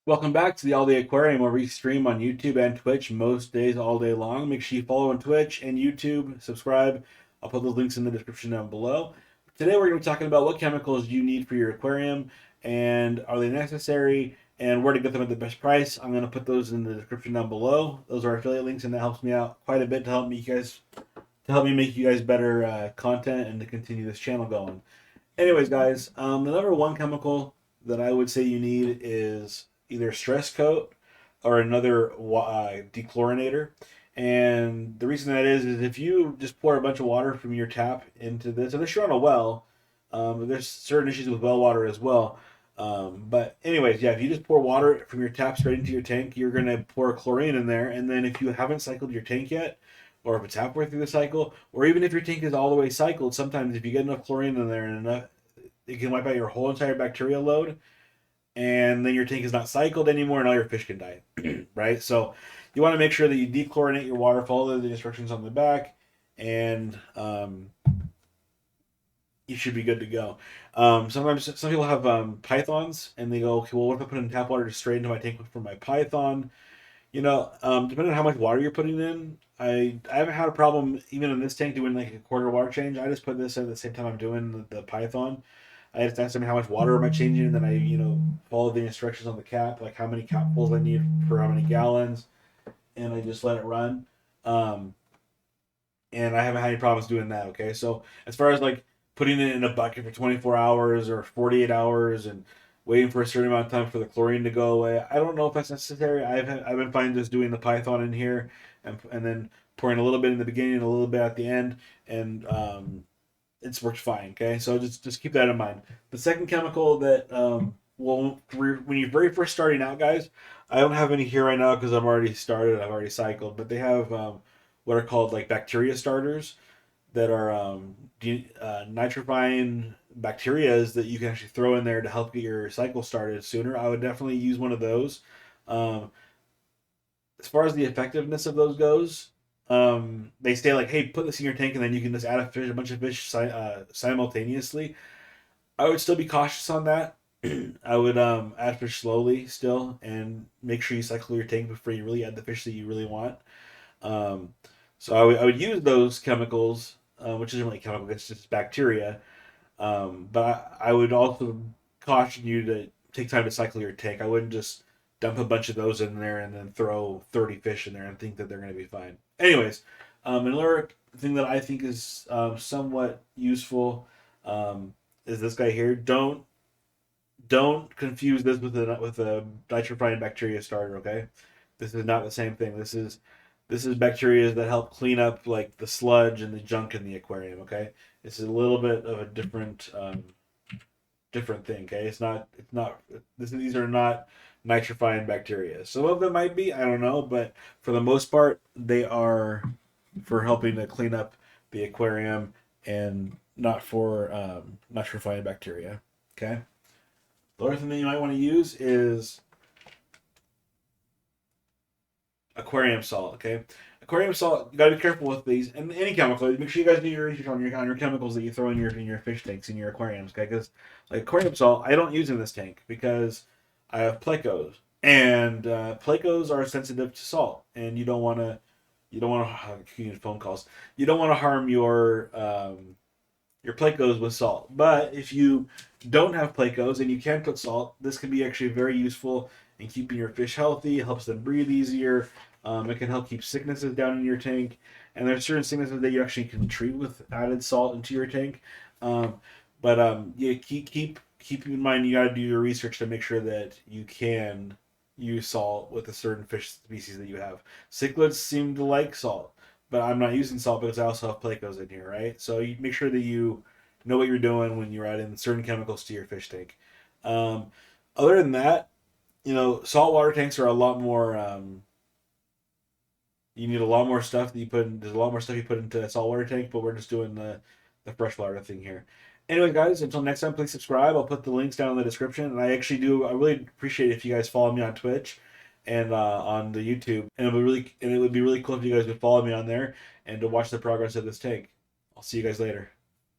Welcome back to the All Day Aquarium, where we stream on YouTube and Twitch most days, all day long. Make sure you follow on Twitch and YouTube, subscribe. I'll put those links in the description down below. Today, we're going to be talking about what chemicals you need for your aquarium and are they necessary and where to get them at the best price. I'm going to put those in the description down below. Those are affiliate links, and that helps me out quite a bit to help me make you guys better content and to continue this channel going. Anyways, guys, the number one chemical that I would say you need is either stress coat or another dechlorinator. And the reason that is if you just pour a bunch of water from your tap into this, unless you're on a well, there's certain issues with well water as well. But anyways, yeah, if you just pour water from your tap straight into your tank, you're gonna pour chlorine in there, and then if you haven't cycled your tank yet, or if it's halfway through the cycle, or even if your tank is all the way cycled, sometimes if you get enough chlorine in there and enough, it can wipe out your whole entire bacteria load, and then your tank is not cycled anymore, and all your fish can die. Right? So you want to make sure that you dechlorinate your water, follow the instructions on the back, and you should be good to go. Sometimes some people have pythons, and they go, okay, well, what if I put in tap water just straight into my tank from my python? Depending on how much water you're putting in, I haven't had a problem even in this tank doing like a quarter water change. I just put this in at the same time I'm doing the python. I just asked them how much water am I changing, and then I follow the instructions on the cap, like how many capfuls I need for how many gallons, and I just let it run. Um, and I haven't had any problems doing that. Okay, so as far as like putting it in a bucket for 24 hours or 48 hours and waiting for a certain amount of time for the chlorine to go away, I don't know if that's necessary. I've been fine just doing the python in here and then pouring a little bit in the beginning and a little bit at the end, and it's worked fine. Okay, so just keep that in mind. The second chemical that when you're very first starting out, guys, I don't have any here right now because I've already started. I've already cycled, but they have what are called like bacteria starters that are nitrifying bacterias that you can actually throw in there to help get your cycle started sooner. I would definitely use one of those. Um, as far as the effectiveness of those goes, they say like, hey, put this in your tank and then you can just add a bunch of fish simultaneously. I would still be cautious on that. I would add fish slowly still and make sure you cycle your tank before you really add the fish that you really want. Um, so I would use those chemicals, which isn't really chemical, it's just bacteria. But I would also caution you to take time to cycle your tank. I wouldn't just dump a bunch of those in there and then throw 30 fish in there and think that they're going to be fine. Anyways, another thing that I think is somewhat useful is this guy here. Don't confuse this with a nitrifying bacteria starter. Okay, this is not the same thing. This is bacteria that help clean up like the sludge and the junk in the aquarium. Okay, this is a little bit of a different thing. Okay, it's not these are not nitrifying bacteria. Some of them might be, I don't know, but for the most part, they are for helping to clean up the aquarium and not for nitrifying bacteria. Okay. The other thing that you might want to use is aquarium salt. Okay, aquarium salt. You got to be careful with these and any chemical. Make sure you guys do your research on your chemicals that you throw in your fish tanks in your aquariums. Okay, because like aquarium salt, I don't use in this tank because I have plecos, and plecos are sensitive to salt, and you don't want to phone calls. You don't want to harm your plecos with salt. But if you don't have plecos and you can put salt, this can be actually very useful in keeping your fish healthy. It helps them breathe easier. It can help keep sicknesses down in your tank. And there's certain sicknesses that you actually can treat with added salt into your tank. But yeah, keep in mind you got to do your research to make sure that you can use salt with a certain fish species that you have. Cichlids seem to like salt, but I'm not using salt because I also have plecos in here, right? So you make sure that you know what you're doing when you're adding certain chemicals to your fish tank. Um, Other than that, saltwater tanks are a lot more. You need a lot more stuff that you put in. There's a lot more stuff you put into a saltwater tank, but we're just doing the freshwater thing here. Anyway, guys, until next time, please subscribe. I'll put the links down in the description, and I really appreciate if you guys follow me on Twitch and on the YouTube, and it would be really cool if you guys would follow me on there and to watch the progress of this tank. I'll see you guys later.